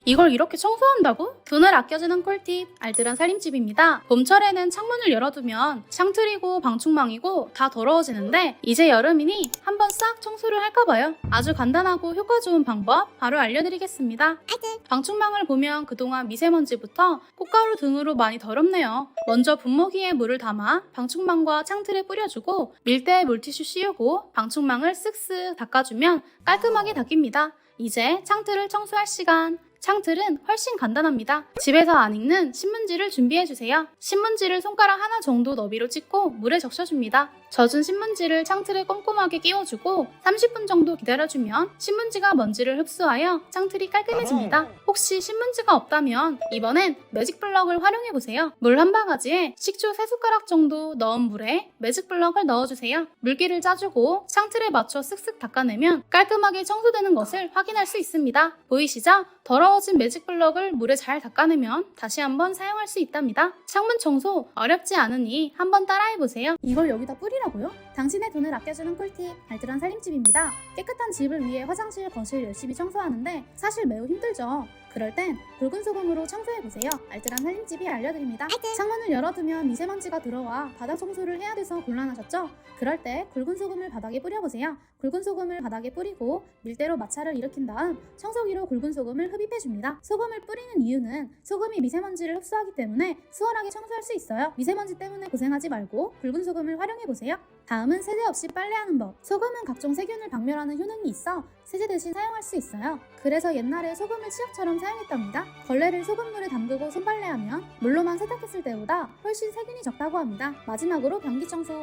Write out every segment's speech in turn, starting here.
이걸 이렇게 청소한다고? 돈을 아껴주는 꿀팁, 알뜰한 살림집입니다. 봄철에는 창문을 열어두면 창틀이고 방충망이고 다 더러워지는데 이제 여름이니 한번 싹 청소를 할까봐요. 아주 간단하고 효과 좋은 방법 바로 알려드리겠습니다. 방충망을 보면 그동안 미세먼지부터 꽃가루 등으로 많이 더럽네요. 먼저 분무기에 물을 담아 방충망과 창틀에 뿌려주고 밀대에 물티슈 씌우고 방충망을 쓱쓱 닦아주면 깔끔하게 닦입니다. 이제 창틀을 청소할 시간. 창틀은 훨씬 간단합니다. 집에서 안 익는 신문지를 준비해주세요. 신문지를 손가락 하나 정도 너비로 찍고 물에 적셔줍니다. 젖은 신문지를 창틀에 꼼꼼하게 끼워주고 30분 정도 기다려주면 신문지가 먼지를 흡수하여 창틀이 깔끔해집니다. 혹시 신문지가 없다면 이번엔 매직블럭을 활용해보세요. 물 한 바가지에 식초 3숟가락 정도 넣은 물에 매직블럭을 넣어주세요. 물기를 짜주고 창틀에 맞춰 쓱쓱 닦아내면 깔끔하게 청소되는 것을 확인할 수 있습니다. 보이시죠? 더러워진 매직블럭을 물에 잘 닦아내면 다시 한번 사용할 수 있답니다. 창문 청소 어렵지 않으니 한번 따라해보세요. 이걸 여기다 뿌리라고요? 당신의 돈을 아껴주는 꿀팁, 알뜰한 살림집입니다. 깨끗한 집을 위해 화장실, 거실 열심히 청소하는데 사실 매우 힘들죠. 그럴 땐 굵은 소금으로 청소해보세요. 알뜰한 살림집이 알려드립니다. 창문을 열어두면 미세먼지가 들어와 바닥 청소를 해야 돼서 곤란하셨죠? 그럴 때 굵은 소금을 바닥에 뿌려보세요. 굵은 소금을 바닥에 뿌리고 밀대로 마찰을 일으킨 다음 청소기로 굵은 소금을 흡입해줍니다. 소금을 뿌리는 이유는 소금이 미세먼지를 흡수하기 때문에 수월하게 청소할 수 있어요. 미세먼지 때문에 고생하지 말고 굵은 소금을 활용해보세요. 다음은 세제 없이 빨래하는 법. 소금은 각종 세균을 박멸하는 효능이 있어 세제 대신 사용할 수 있어요. 그래서 옛날에 소금을 치약처럼 사용했답니다. 걸레를 소금물에 담그고 손빨래하면 물로만 세탁했을 때보다 훨씬 세균이 적다고 합니다. 마지막으로 변기 청소.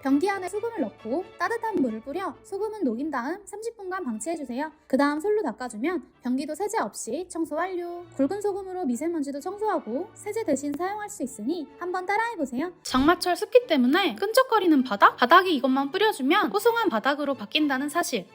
변기 안에 소금을 넣고 따뜻한 물을 뿌려 소금은 녹인 다음 30분간 방치해주세요. 그 다음 솔로 닦아주면 변기도 세제 없이 청소 완료. 굵은 소금으로 미세먼지도 청소하고 세제 대신 사용할 수 있으니 한번 따라해보세요. 장마철 습기 때문에 끈적거리는 바닥? 바닥에 이것만 뿌려주면 뽀송한 바닥으로 바뀐다는 사실.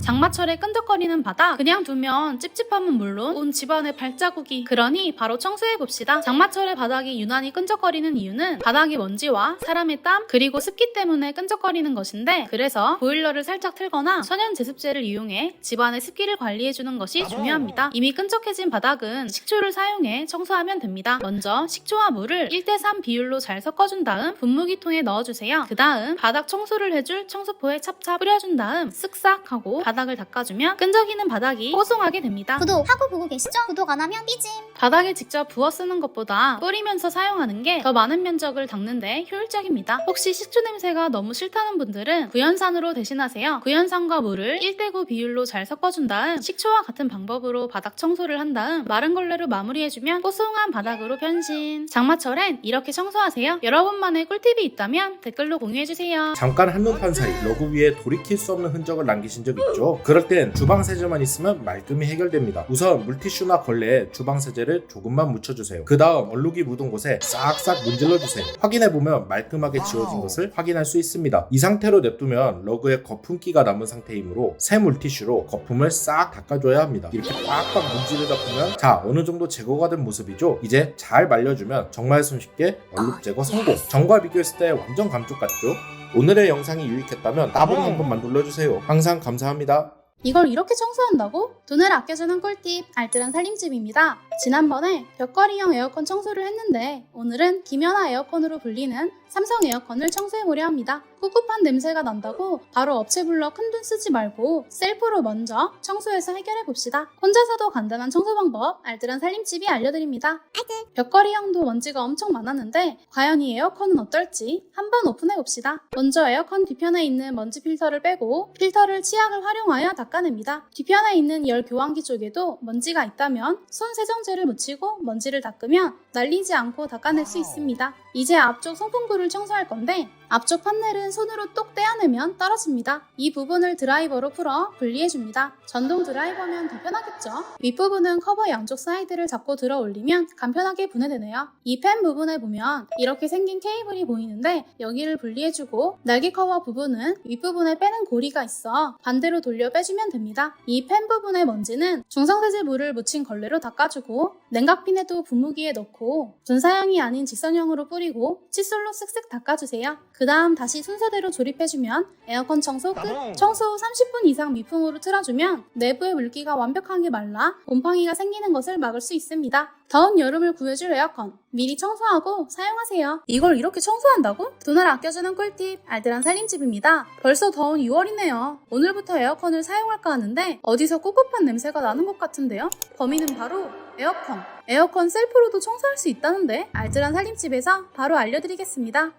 장마철에 끈적거리는 바닥 그냥 두면 찝찝함은 물론 온 집안의 발자국이. 그러니 바로 청소해봅시다. 장마철에 바닥이 유난히 끈적거리는 이유는 바닥의 먼지와 사람의 땀 그리고 습기 때문에 끈적거리는 것인데, 그래서 보일러를 살짝 틀거나 천연 제습제를 이용해 집안의 습기를 관리해주는 것이 중요합니다. 이미 끈적해진 바닥은 식초를 사용해 청소하면 됩니다. 먼저 식초와 물을 1:3 비율로 잘 섞어준 다음 분무기통에 넣어주세요. 그 다음 바닥 청소를 해줄 청소포에 찹찹 뿌려준 다음 쓱싹 하고 바닥을 닦아주면 끈적이는 바닥이 뽀송하게 됩니다. 구독하고 보고 계시죠? 구독 안 하면 삐짐. 바닥에 직접 부어 쓰는 것보다 뿌리면서 사용하는 게 더 많은 면적을 닦는데 효율적입니다. 혹시 식초 냄새가 너무 싫다는 분들은 구연산으로 대신하세요. 구연산과 물을 1:9 비율로 잘 섞어준 다음 식초와 같은 방법으로 바닥 청소를 한 다음 마른 걸레로 마무리해주면 뽀송한 바닥으로 변신. 장마철엔 이렇게 청소하세요. 여러분만의 꿀팁이 있다면 댓글로 공유해주세요. 잠깐 한눈판 사이 러그 위에 돌이킬 수 없는 흔적을 남기신 적 있죠? 그럴 땐 주방 세제만 있으면 말끔히 해결됩니다. 우선 물티슈나 걸레에 주방 세제를 조금만 묻혀주세요. 그 다음 얼룩이 묻은 곳에 싹싹 문질러주세요. 확인해보면 말끔하게 지워진 것을 확인할 수 있습니다. 이 상태로 냅두면 러그에 거품기가 남은 상태이므로 새 물티슈로 거품을 싹 닦아줘야 합니다. 이렇게 빡빡 문지르다 보면 자, 어느 정도 제거가 된 모습이죠? 이제 잘 말려주면 정말 손쉽게 얼룩 제거 성공! 전과 비교했을 때 완전 감쪽 같죠? 오늘의 영상이 유익했다면 따봉 한 번만 눌러주세요. 항상 감사합니다. 이걸 이렇게 청소한다고? 돈을 아껴주는 꿀팁, 알뜰한 살림집입니다. 지난번에 벽걸이형 에어컨 청소를 했는데 오늘은 김연아 에어컨으로 불리는 삼성 에어컨을 청소해보려 합니다. 꿉꿉한 냄새가 난다고 바로 업체 불러 큰돈 쓰지 말고 셀프로 먼저 청소해서 해결해봅시다. 혼자서도 간단한 청소 방법, 알뜰한 살림집이 알려드립니다. 벽걸이형도 먼지가 엄청 많았는데 과연 이 에어컨은 어떨지 한번 오픈해봅시다. 먼저 에어컨 뒤편에 있는 먼지 필터를 빼고 필터를 치약을 활용하여 닦아냅니다. 뒤편에 있는 열 교환기 쪽에도 먼지가 있다면 손 세정제를 묻히고 먼지를 닦으면 날리지 않고 닦아낼 수 있습니다. 이제 앞쪽 송풍구를 청소할 건데 앞쪽 판넬은 손으로 똑 떼어내면 떨어집니다. 이 부분을 드라이버로 풀어 분리해줍니다. 전동 드라이버면 더 편하겠죠? 윗부분은 커버 양쪽 사이드를 잡고 들어 올리면 간편하게 분해되네요. 이 펜 부분에 보면 이렇게 생긴 케이블이 보이는데 여기를 분리해주고 날개 커버 부분은 윗부분에 빼는 고리가 있어 반대로 돌려 빼주면 됩니다. 이 펜 부분의 먼지는 중성세제 물을 묻힌 걸레로 닦아주고 냉각핀에도 분무기에 넣고 분사형이 아닌 직선형으로 뿌려 뿌리고 칫솔로 쓱쓱 닦아주세요. 그 다음 다시 순서대로 조립해주면 에어컨 청소 끝! 청소 후 30분 이상 미풍으로 틀어주면 내부의 물기가 완벽하게 말라 곰팡이가 생기는 것을 막을 수 있습니다. 더운 여름을 구해줄 에어컨 미리 청소하고 사용하세요. 이걸 이렇게 청소한다고? 돈을 아껴주는 꿀팁 알뜰한 살림집입니다. 벌써 더운 6월이네요. 오늘부터 에어컨을 사용할까 하는데 어디서 꿉꿉한 냄새가 나는 것 같은데요? 범인은 바로 에어컨. 에어컨 셀프로도 청소할 수 있다는데 알뜰한 살림집에서 바로 알려드리겠습니다.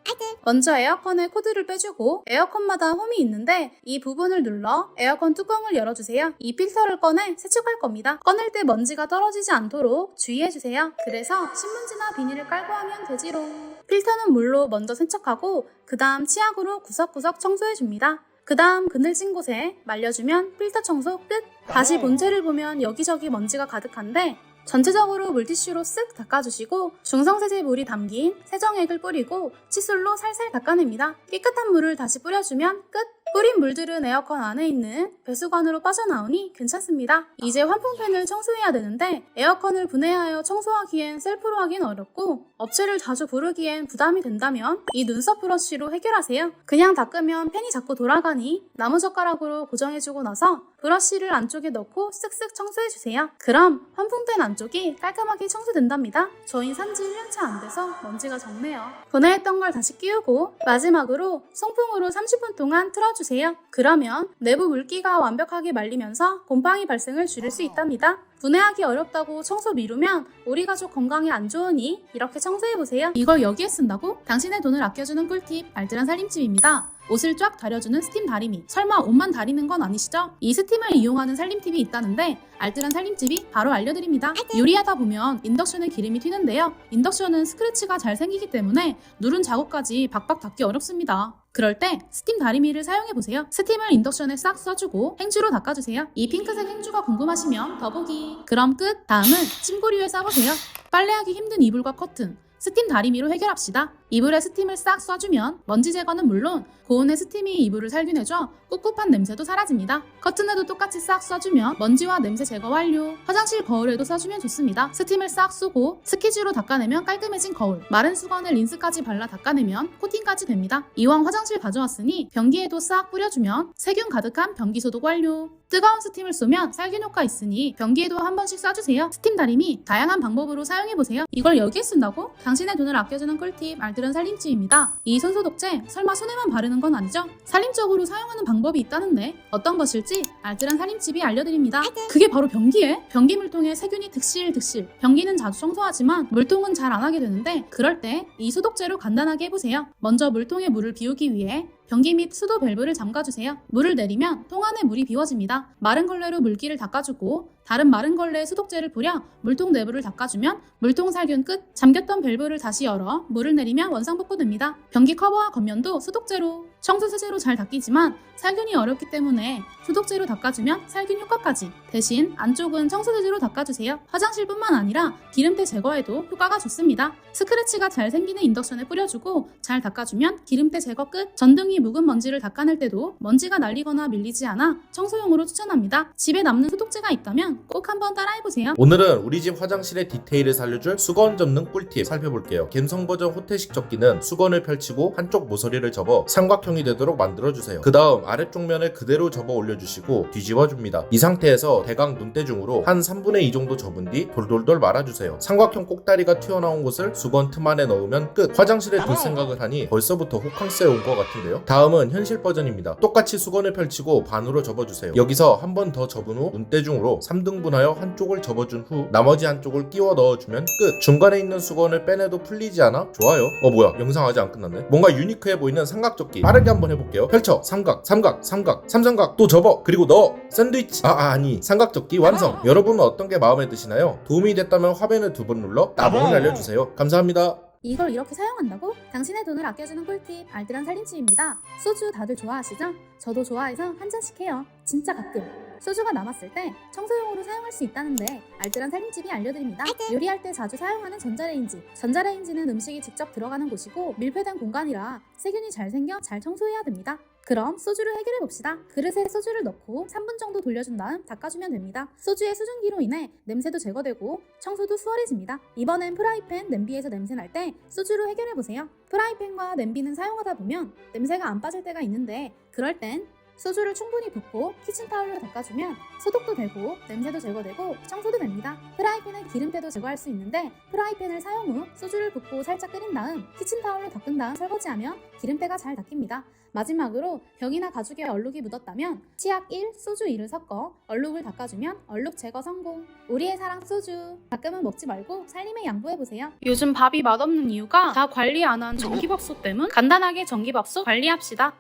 먼저 에어컨의 코드를 빼주고 에어컨마다 홈이 있는데 이 부분을 눌러 에어컨 뚜껑을 열어주세요. 이 필터를 꺼내 세척할 겁니다. 꺼낼 때 먼지가 떨어지지 않도록 주의해주세요. 그래서 신문지나 비닐을 깔고 하면 되지롱. 필터는 물로 먼저 세척하고 그 다음 치약으로 구석구석 청소해줍니다. 그 다음 그늘진 곳에 말려주면 필터 청소 끝! 다시 본체를 보면 여기저기 먼지가 가득한데 전체적으로 물티슈로 쓱 닦아주시고 중성세제 물이 담긴 세정액을 뿌리고 칫솔로 살살 닦아냅니다. 깨끗한 물을 다시 뿌려주면 끝! 뿌린 물들은 에어컨 안에 있는 배수관으로 빠져나오니 괜찮습니다. 이제 환풍팬을 청소해야 되는데 에어컨을 분해하여 청소하기엔 셀프로 하긴 어렵고 업체를 자주 부르기엔 부담이 된다면 이 눈썹 브러쉬로 해결하세요. 그냥 닦으면 팬이 자꾸 돌아가니 나무젓가락으로 고정해주고 나서 브러쉬를 안쪽에 넣고 쓱쓱 청소해주세요. 그럼 환풍팬 안쪽이 깔끔하게 청소된답니다. 저희 산지 1년차 안 돼서 먼지가 적네요. 분해했던 걸 다시 끼우고 마지막으로 송풍으로 30분 동안 틀어주세요. 그러면 내부 물기가 완벽하게 말리면서 곰팡이 발생을 줄일 수 있답니다. 분해하기 어렵다고 청소 미루면 우리 가족 건강에 안 좋으니 이렇게 청소해보세요. 이걸 여기에 쓴다고? 당신의 돈을 아껴주는 꿀팁 알뜰한 살림집입니다. 옷을 쫙 다려주는 스팀 다리미. 설마 옷만 다리는 건 아니시죠? 이 스팀을 이용하는 살림팁이 있다는데 알뜰한 살림집이 바로 알려드립니다. 요리하다 보면 인덕션에 기름이 튀는데요. 인덕션은 스크래치가 잘 생기기 때문에 누른 자국까지 박박 닦기 어렵습니다. 그럴 때 스팀 다리미를 사용해보세요. 스팀을 인덕션에 싹 쏴주고 행주로 닦아주세요. 이 핑크색 행주가 궁금하시면 더보기. 그럼 끝! 다음은 찜고리 위에 싸보세요. 빨래하기 힘든 이불과 커튼. 스팀 다리미로 해결합시다. 이불에 스팀을 싹 쏴주면 먼지 제거는 물론 고온의 스팀이 이불을 살균해줘 꿉꿉한 냄새도 사라집니다. 커튼에도 똑같이 싹 쏴주면 먼지와 냄새 제거 완료. 화장실 거울에도 쏴주면 좋습니다. 스팀을 싹 쏘고 스키즈로 닦아내면 깔끔해진 거울. 마른 수건에 린스까지 발라 닦아내면 코팅까지 됩니다. 이왕 화장실 가져왔으니 변기에도 싹 뿌려주면 세균 가득한 변기 소독 완료. 뜨거운 스팀을 쏘면 살균 효과 있으니 변기에도 한 번씩 쏴주세요. 스팀 다리미 다양한 방법으로 사용해보세요. 이걸 여기에 쓴다고? 당신의 돈을 아껴주는 꿀팁 알뜰한 살림집입니다. 이 손소독제 설마 손에만 바르는 건 아니죠? 살림적으로 사용하는 방법이 있다는데 어떤 것일지 알뜰한 살림집이 알려드립니다. 그게 바로 변기에? 변기 물통에 세균이 득실득실. 변기는 자주 청소하지만 물통은 잘 안 하게 되는데 그럴 때 이 소독제로 간단하게 해보세요. 먼저 물통에 물을 비우기 위해 변기 및 수도 밸브를 잠가주세요. 물을 내리면 통 안에 물이 비워집니다. 마른 걸레로 물기를 닦아주고 다른 마른 걸레에 소독제를 뿌려 물통 내부를 닦아주면 물통 살균 끝! 잠겼던 밸브를 다시 열어 물을 내리면 원상복구됩니다. 변기 커버와 겉면도 소독제로 청소세제로 잘 닦이지만 살균이 어렵기 때문에 소독제로 닦아주면 살균 효과까지. 대신 안쪽은 청소세제로 닦아주세요. 화장실뿐만 아니라 기름때 제거에도 효과가 좋습니다. 스크래치가 잘 생기는 인덕션에 뿌려주고 잘 닦아주면 기름때 제거 끝! 전등이 묵은 먼지를 닦아낼 때도 먼지가 날리거나 밀리지 않아 청소용으로 추천합니다. 집에 남는 소독제가 있다면 꼭 한번 따라해보세요. 오늘은 우리 집 화장실의 디테일을 살려줄 수건 접는 꿀팁 살펴볼게요. 갬성 버전 호텔식 접기는 수건을 펼치고 한쪽 모서리를 접어 삼각형이 되도록 만들어주세요. 그 다음 아래쪽 면을 그대로 접어 올려주시고 뒤집어줍니다. 이 상태에서 대강 눈대중으로 한 3분의 2 정도 접은 뒤 돌돌돌 말아주세요. 삼각형 꼭다리가 튀어나온 곳을 수건 틈 안에 넣으면 끝! 화장실에 둘 생각을 하니 벌써부터 호캉스에 온 것 같은데요. 다음은 현실 버전입니다. 똑같이 수건을 펼치고 반으로 접어주세요. 여기서 한 번 더 접은 후 눈대중으로 3등분하여 한쪽을 접어준 후 나머지 한쪽을 끼워 넣어주면 끝! 중간에 있는 수건을 빼내도 풀리지 않아? 좋아요. 뭐야 영상 아직 안 끝났네. 뭔가 유니크해 보이는 삼각접기 빠르게 한번 해볼게요. 펼쳐 삼각 삼각 삼각 삼삼각 또 접어 그리고 넣어 샌드위치 아니 삼각접기 완성. 여러분은 어떤 게 마음에 드시나요? 도움이 됐다면 화면을 2번 눌러 따봉을 알려주세요. 감사합니다. 이걸 이렇게 사용한다고? 당신의 돈을 아껴주는 꿀팁 알뜰한 살림집입니다. 소주 다들 좋아하시죠? 저도 좋아해서 한 잔씩 해요. 진짜 가끔. 소주가 남았을 때 청소용으로 사용할 수 있다는데 알뜰한 살림집이 알려드립니다. 요리할 때 자주 사용하는 전자레인지. 전자레인지는 음식이 직접 들어가는 곳이고 밀폐된 공간이라 세균이 잘 생겨 잘 청소해야 됩니다. 그럼 소주를 해결해 봅시다. 그릇에 소주를 넣고 3분 정도 돌려준 다음 닦아주면 됩니다. 소주의 수증기로 인해 냄새도 제거되고 청소도 수월해집니다. 이번엔 프라이팬, 냄비에서 냄새 날 때 소주로 해결해 보세요. 프라이팬과 냄비는 사용하다 보면 냄새가 안 빠질 때가 있는데 그럴 땐 소주를 충분히 붓고 키친타올로 닦아주면 소독도 되고 냄새도 제거되고 청소도 됩니다. 프라이팬은 기름때도 제거할 수 있는데 프라이팬을 사용 후 소주를 붓고 살짝 끓인 다음 키친타올로 닦은 다음 설거지하면 기름때가 잘 닦입니다. 마지막으로 벽이나 가죽에 얼룩이 묻었다면 치약 1, 소주 2를 섞어 얼룩을 닦아주면 얼룩 제거 성공. 우리의 사랑 소주. 가끔은 먹지 말고 살림에 양보해보세요. 요즘 밥이 맛없는 이유가 다 관리 안 한 전기밥솥 때문? 간단하게 전기밥솥 관리합시다.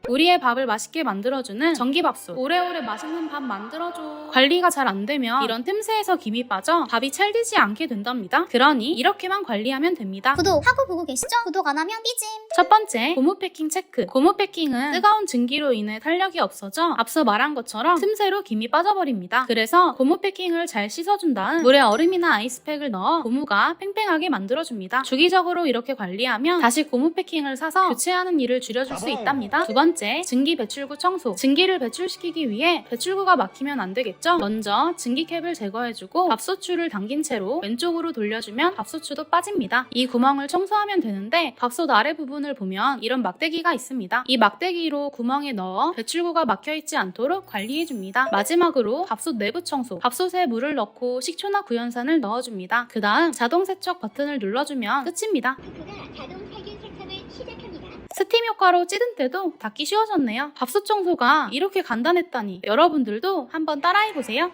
우리의 밥을 맛있게 만들어주는 전기밥솥. 오래오래 맛있는 밥 만들어줘. 관리가 잘 안 되면 이런 틈새에서 김이 빠져 밥이 찰지지 않게 된답니다. 그러니 이렇게만 관리하면 됩니다. 구독하고 보고 계시죠? 구독 안 하면 삐짐. 첫 번째, 고무 패킹 체크. 고무 패킹은 뜨거운 증기로 인해 탄력이 없어져 앞서 말한 것처럼 틈새로 김이 빠져버립니다. 그래서 고무 패킹을 잘 씻어준 다음 물에 얼음이나 아이스팩을 넣어 고무가 팽팽하게 만들어줍니다. 주기적으로 이렇게 관리하면 다시 고무 패킹을 사서 교체하는 일을 줄여줄 수 있답니다. 두 번째, 증기 배출구 청소. 증기를 배출시키기 위해 배출구가 막히면 안 되겠죠? 먼저 증기캡을 제거해주고 밥솥줄을 당긴 채로 왼쪽으로 돌려주면 밥솥줄도 빠집니다. 이 구멍을 청소하면 되는데 밥솥 아래 부분을 보면 이런 막대기가 있습니다. 이 막대기로 구멍에 넣어 배출구가 막혀있지 않도록 관리해줍니다. 마지막으로 밥솥 내부 청소. 밥솥에 물을 넣고 식초나 구연산을 넣어줍니다. 그 다음 자동 세척 버튼을 눌러주면 끝입니다. 자동 살균 세척을 시작합니다. 스팀 효과로 찌든 때도 닦기 쉬워졌네요. 밥솥 청소가 이렇게 간단했다니 여러분들도 한번 따라해보세요.